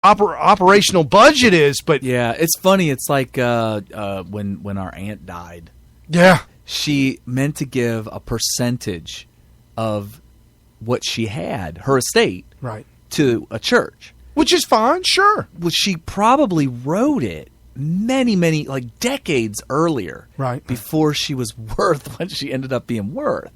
operational budget is. But yeah, it's funny. It's like when our aunt died. Yeah. She meant to give a percentage of what she had, her estate, right, to a church. Which is fine, sure. Well, she probably wrote it many, like decades earlier. Right. Before she was worth what she ended up being worth.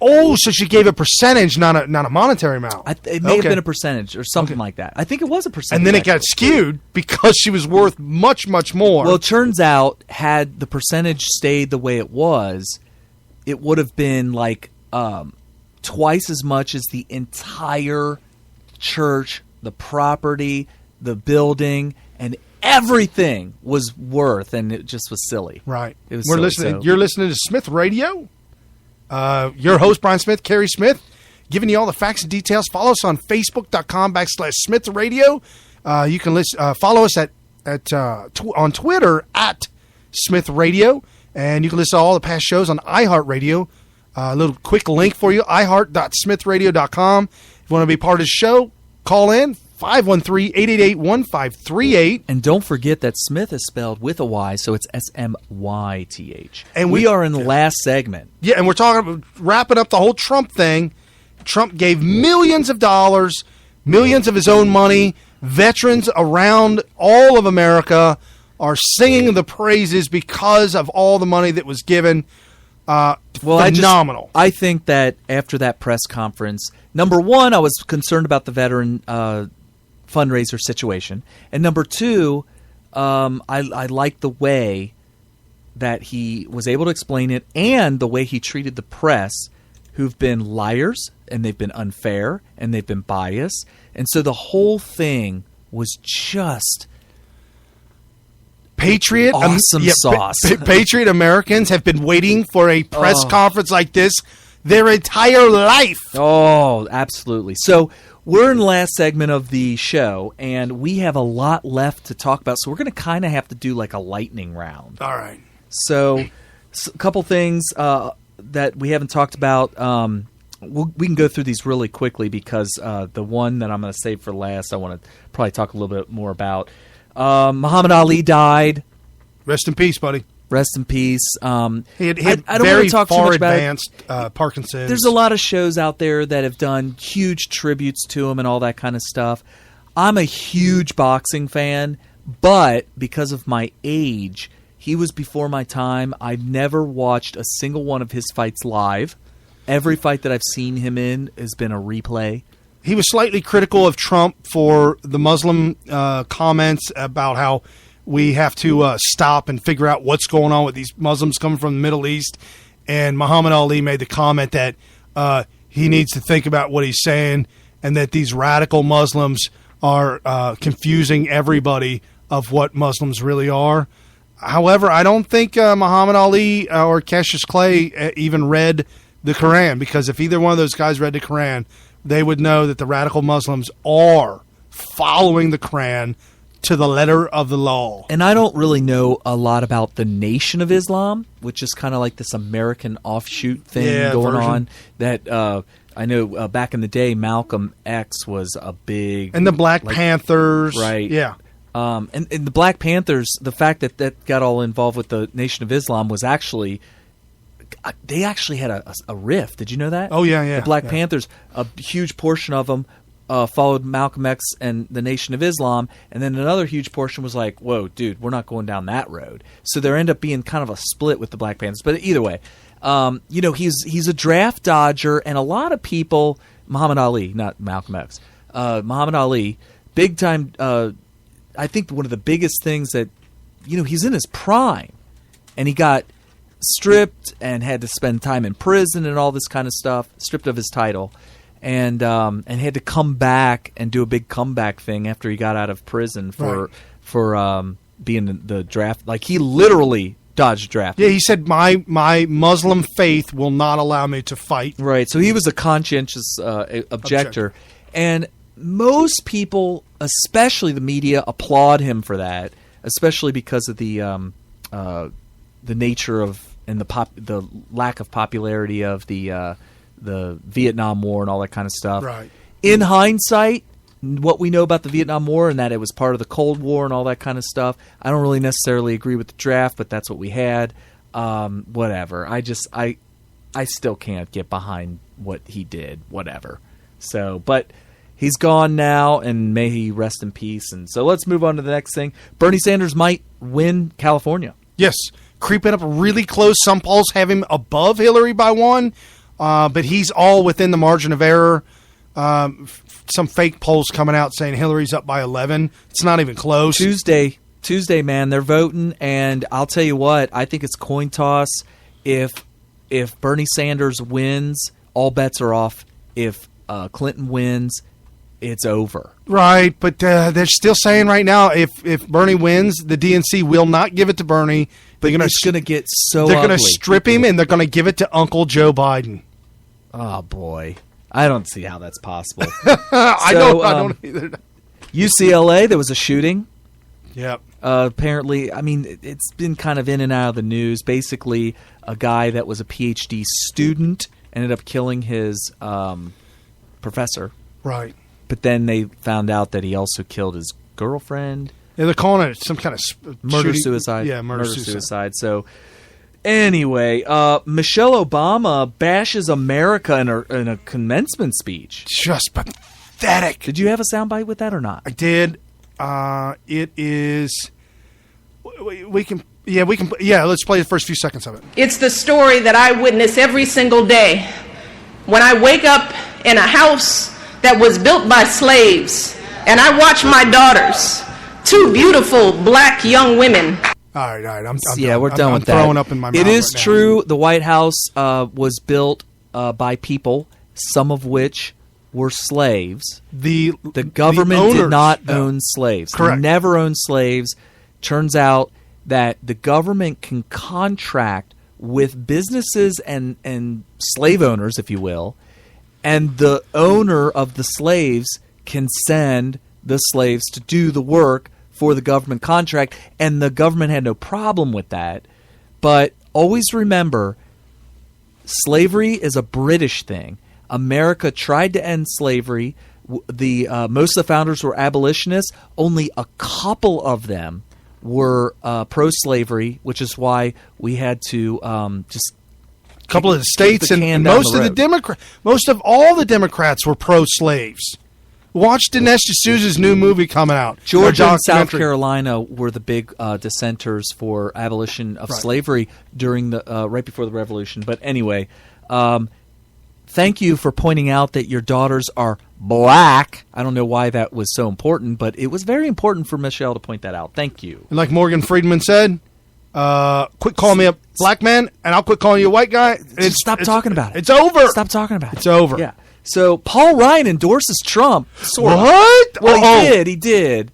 Oh, so she gave a percentage, not a monetary amount. It may have been a percentage or something like that. I think it was a percentage. And then it got skewed because she was worth much, much more. Well, it turns out, had the percentage stayed the way it was, it would have been like twice as much as the entire church, the property, the building, and everything was worth, and it just was silly. Right. It was We're silly, listening. You're listening to Smith Radio. Your host, Brian Smith, Kerry Smith, giving you all the facts and details. Follow us on Facebook.com/Smith Radio. You can follow us on Twitter at Smith Radio, and you can listen to all the past shows on iHeartRadio. A little quick link for you, iHeart.smithradio.com. If you want to be part of the show, call in 513-888-1538. And don't forget that Smith is spelled with a Y, so it's S-M-Y-T-H. And we are in the last segment. Yeah, and we're talking about wrapping up the whole Trump thing. Trump gave millions of dollars, millions of his own money. Veterans around all of America are singing the praises because of all the money that was given. Phenomenal. I think that after that press conference, number one, I was concerned about the veteran fundraiser situation, and number two, I liked the way that he was able to explain it, and the way he treated the press, who've been liars, and they've been unfair, and they've been biased, and so the whole thing was just Patriot awesome sauce. Patriot Americans have been waiting for a press conference like this their entire life. Oh, absolutely. So we're in the last segment of the show, and we have a lot left to talk about, so we're going to kind of have to do like a lightning round. All right. So a couple things that we haven't talked about. We can go through these really quickly because the one that I'm going to save for last I want to probably talk a little bit more about. Muhammad Ali died. Rest in peace, buddy. Rest in peace. He had I don't want to talk too much about advanced Parkinson's. There's a lot of shows out there that have done huge tributes to him and all that kind of stuff. I'm a huge boxing fan, but because of my age, he was before my time. I've never watched a single one of his fights live. Every fight that I've seen him in has been a replay. He was slightly critical of Trump for the Muslim comments about how we have to stop and figure out what's going on with these Muslims coming from the Middle East. And Muhammad Ali made the comment that he needs to think about what he's saying and that these radical Muslims are confusing everybody of what Muslims really are. However, I don't think Muhammad Ali or Cassius Clay even read the Quran, because if either one of those guys read the Quran, they would know that the radical Muslims are following the Quran to the letter of the law. And I don't really know a lot about the Nation of Islam, which is kind of like this American offshoot thing going on. That I know back in the day, Malcolm X was a big... And the Black Panthers. Right. Yeah. And the Black Panthers, the fact that got all involved with the Nation of Islam was actually... They actually had a rift. Did you know that? Oh, yeah. The Black Panthers, a huge portion of them followed Malcolm X and the Nation of Islam, and then another huge portion was like, whoa, dude, we're not going down that road. So there ended up being kind of a split with the Black Panthers. But either way, he's a draft dodger, and a lot of people, Muhammad Ali, not Malcolm X, Muhammad Ali, big time, I think one of the biggest things that, he's in his prime, and he got stripped and had to spend time in prison and all this kind of stuff, stripped of his title, and had to come back and do a big comeback thing after he got out of prison for being the draft. Like, he literally dodged draft. Yeah, he said, my Muslim faith will not allow me to fight. Right, so he was a conscientious objector. And most people, especially the media, applaud him for that, especially because of the nature of and the lack of popularity of the Vietnam War and all that kind of stuff. Right. In hindsight, what we know about the Vietnam War and that it was part of the Cold War and all that kind of stuff. I don't really necessarily agree with the draft, but that's what we had. Whatever. I still can't get behind what he did. Whatever. So, but he's gone now, and may he rest in peace. And so let's move on to the next thing. Bernie Sanders might win California. Yes. Creeping up really close. Some polls have him above Hillary by 1, but he's all within the margin of error. Some fake polls coming out saying Hillary's up by 11. It's not even close. Tuesday, man, they're voting, and I'll tell you what, I think it's coin toss. If Bernie Sanders wins, all bets are off. If Clinton wins, it's over. Right, but they're still saying right now if Bernie wins, the DNC will not give it to Bernie. But it's going to get so They're going to strip him, and they're going to give it to Uncle Joe Biden. Oh, boy. I don't see how that's possible. I don't either. UCLA, there was a shooting. Yep. Apparently, I mean, it's been kind of in and out of the news. Basically, a guy that was a PhD student ended up killing his professor. Right. But then they found out that he also killed his girlfriend. Yeah, they're calling it some kind of murder-suicide. Yeah, murder-suicide. So, anyway, Michelle Obama bashes America in a commencement speech. Just pathetic. Did you have a soundbite with that or not? I did. It is. We can. Yeah, let's play the first few seconds of it. It's the story that I witness every single day when I wake up in a house that was built by slaves and I watch my daughters, 2 beautiful black young women. All right. I'm we're done with that. I'm throwing up in my mouth. It is true. The White House was built by people, some of which were slaves. The government did not own slaves. Correct. They never owned slaves. Turns out that the government can contract with businesses and slave owners, if you will, and the owner of the slaves can send the slaves to do the work for the government contract, and the government had no problem with that. But always remember, slavery is a British thing. America tried to end slavery. Most of the founders were abolitionists. Only a couple of them were pro-slavery, which is why we had to just a couple of the states and most of all the Democrats were pro-slaves. Watch Dinesh D'Souza's new movie coming out. Georgia and South Carolina were the big dissenters for abolition of slavery during the right before the Revolution. But anyway, thank you for pointing out that your daughters are black. I don't know why that was so important, but it was very important for Michelle to point that out. Thank you. And like Morgan Freeman said, quit calling me a black man, and I'll quit calling you a white guy. Stop talking about it. It's over. Stop talking about it. It's over. Yeah. So Paul Ryan endorses Trump. Sort of. What? Well, he did.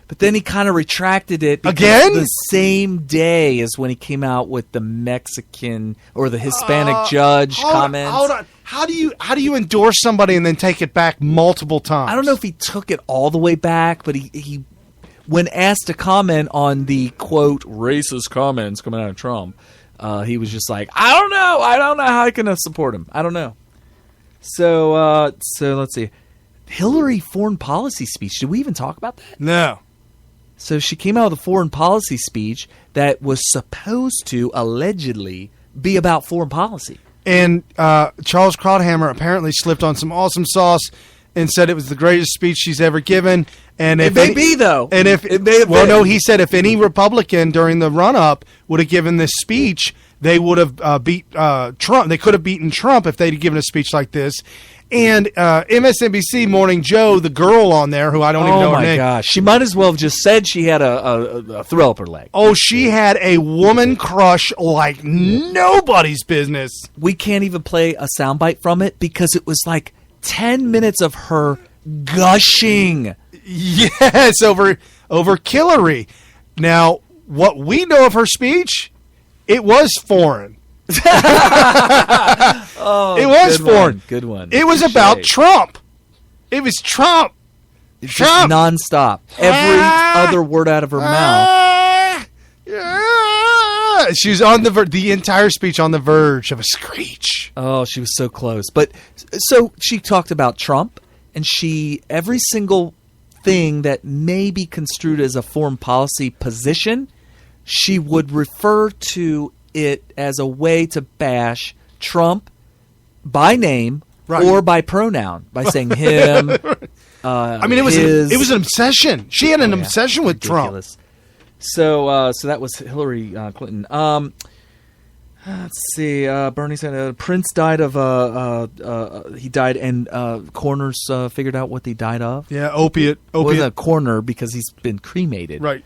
But then he kind of retracted it again. The same day as when he came out with the Mexican or the Hispanic judge comments. Hold on. How do you endorse somebody and then take it back multiple times? I don't know if he took it all the way back, but he when asked to comment on the quote racist comments coming out of Trump, he was just like, I don't know how I can support him. I don't know. So let's see. Hillary foreign policy speech. Did we even talk about that? No. So she came out with a foreign policy speech that was supposed to allegedly be about foreign policy. And Charles Krauthammer apparently slipped on some awesome sauce and said it was the greatest speech she's ever given. And it may be, though. And no, he said if any Republican during the run-up would have given this speech, they would have beat Trump. They could have beaten Trump if they'd given a speech like this. And MSNBC Morning Joe, the girl on there, who I don't even know her name. Oh, my gosh. She might as well have just said she had a thrill up her leg. Oh, she had a woman crush like nobody's business. We can't even play a soundbite from it because it was like 10 minutes of her gushing. Yes, over Hillary. Now, what we know of her speech, it was foreign. It was foreign. Good one. It was about Trump. It was Trump. It's just nonstop. Every other word out of her mouth. She was on the entire speech on the verge of a screech. Oh, she was so close. But so she talked about Trump. and every single thing that may be construed as a foreign policy position, she would refer to it as a way to bash Trump by name or by pronoun, by saying him. I mean, it was an obsession. She had an obsession with ridiculous. Trump. So that was Hillary Clinton. Let's see. Bernie said Prince died of. He died, and coroners figured out what he died of. Yeah, opiate. It wasn't a coroner because he's been cremated. Right.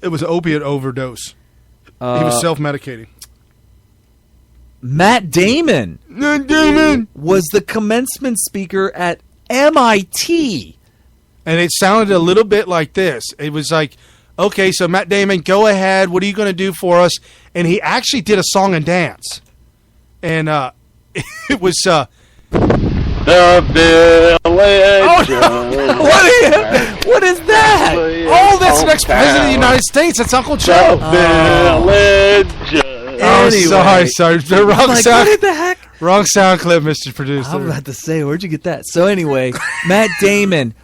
It was an opiate overdose. He was self-medicating. Matt Damon was the commencement speaker at MIT. And it sounded a little bit like this. It was like, okay, so Matt Damon, go ahead. What are you going to do for us? And he actually did a song and dance. And it was... The Village. What is that? Oh, that's the next president of the United States. That's Uncle Joe. The Village. Oh, anyway. sorry. What the heck? Wrong sound clip, Mr. Producer. I'm about to say, where'd you get that? So anyway, Matt Damon.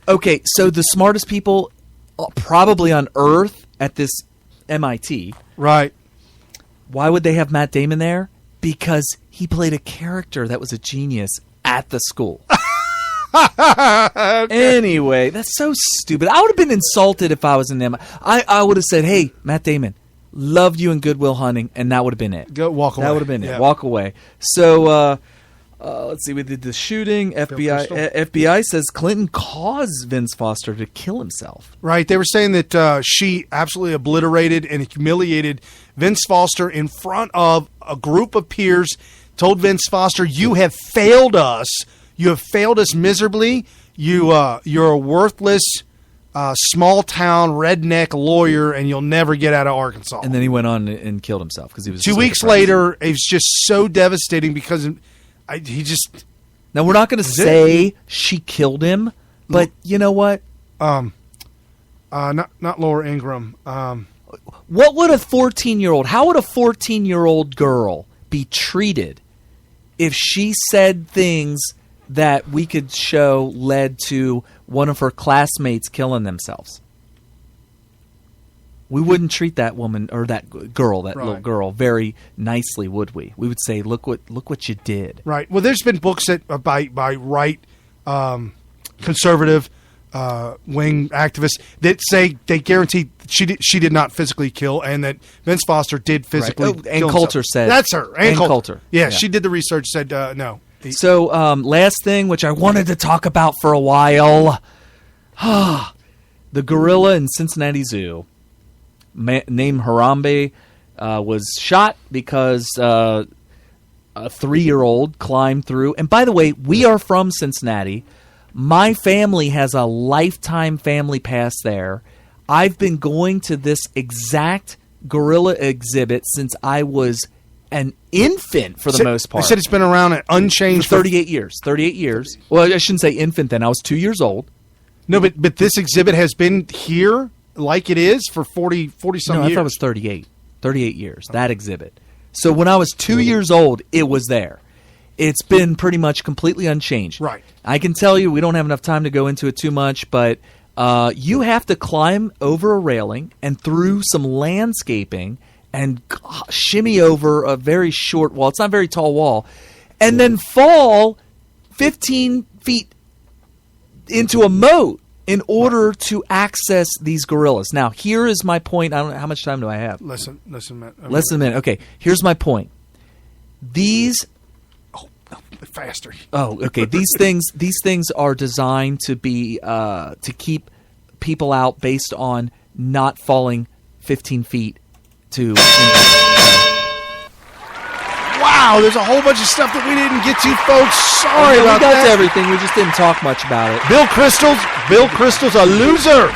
Okay, so the smartest people probably on Earth at this MIT. Right. Why would they have Matt Damon there? Because he played a character that was a genius at the school. Okay. Anyway, that's so stupid. I would have been insulted if I was in them. I would have said, hey, Matt Damon, loved you in Good Will Hunting, and that would have been it. Walk away. That would have been it. Walk away. So, let's see. We did the shooting. FBI says Clinton caused Vince Foster to kill himself. Right. They were saying that she absolutely obliterated and humiliated Vince Foster in front of a group of peers, told Vince Foster, you have failed us. You have failed us miserably. You're a worthless small-town redneck lawyer, and you'll never get out of Arkansas. And then he went on and killed himself because he was 2 weeks later. It was just so devastating because he just. Now we're not going to say she killed him, but you know what? Not Laura Ingraham. What would a 14-year-old? How would a 14-year-old girl be treated if she said things that we could show led to one of her classmates killing themselves? We wouldn't treat that woman or that girl, little girl, very nicely, would we? We would say, "Look what you did." Right. Well, there's been books that by right conservative wing activists that say they guarantee she did not physically kill, and that Vince Foster did physically. Right. Ann Coulter said that's her. Ann Coulter. Yeah, she did the research. Said no. So, last thing, which I wanted to talk about for a while, the gorilla in Cincinnati Zoo, named Harambe, was shot because a 3-year-old climbed through. And by the way, we are from Cincinnati. My family has a lifetime family pass there. I've been going to this exact gorilla exhibit since I was an infant, for the most part. They said it's been around unchanged for 38 years. 38 years. Well, I shouldn't say infant then. I was 2 years old. No, but this exhibit has been here like it is for 40 some years. No, I thought it was 38. 38 years, that exhibit. So when I was 2 years old, it was there. It's been pretty much completely unchanged. Right. I can tell you, we don't have enough time to go into it too much, but you have to climb over a railing and through some landscaping and shimmy over a very short wall. It's not a very tall wall. And then fall 15 feet into a moat in order to access these gorillas. Now, here is my point. I don't know, how much time do I have? Listen, Matt. Less than a minute. Okay, here's my point. These... faster. Oh, okay. These things are designed to be to keep people out based on not falling 15 feet to. Wow, there's a whole bunch of stuff that we didn't get to, folks. Sorry about that. We got to everything. We just didn't talk much about it. Bill Kristol's a loser.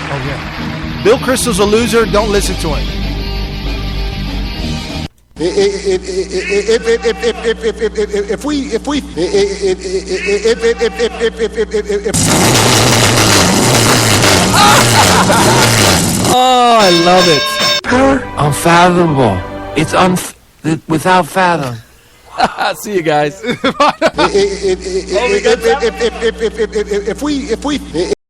Oh yeah. Bill Kristol's a loser. Don't listen to him. Oh, I love it. Unfathomable. It's without fathom. See you guys. If we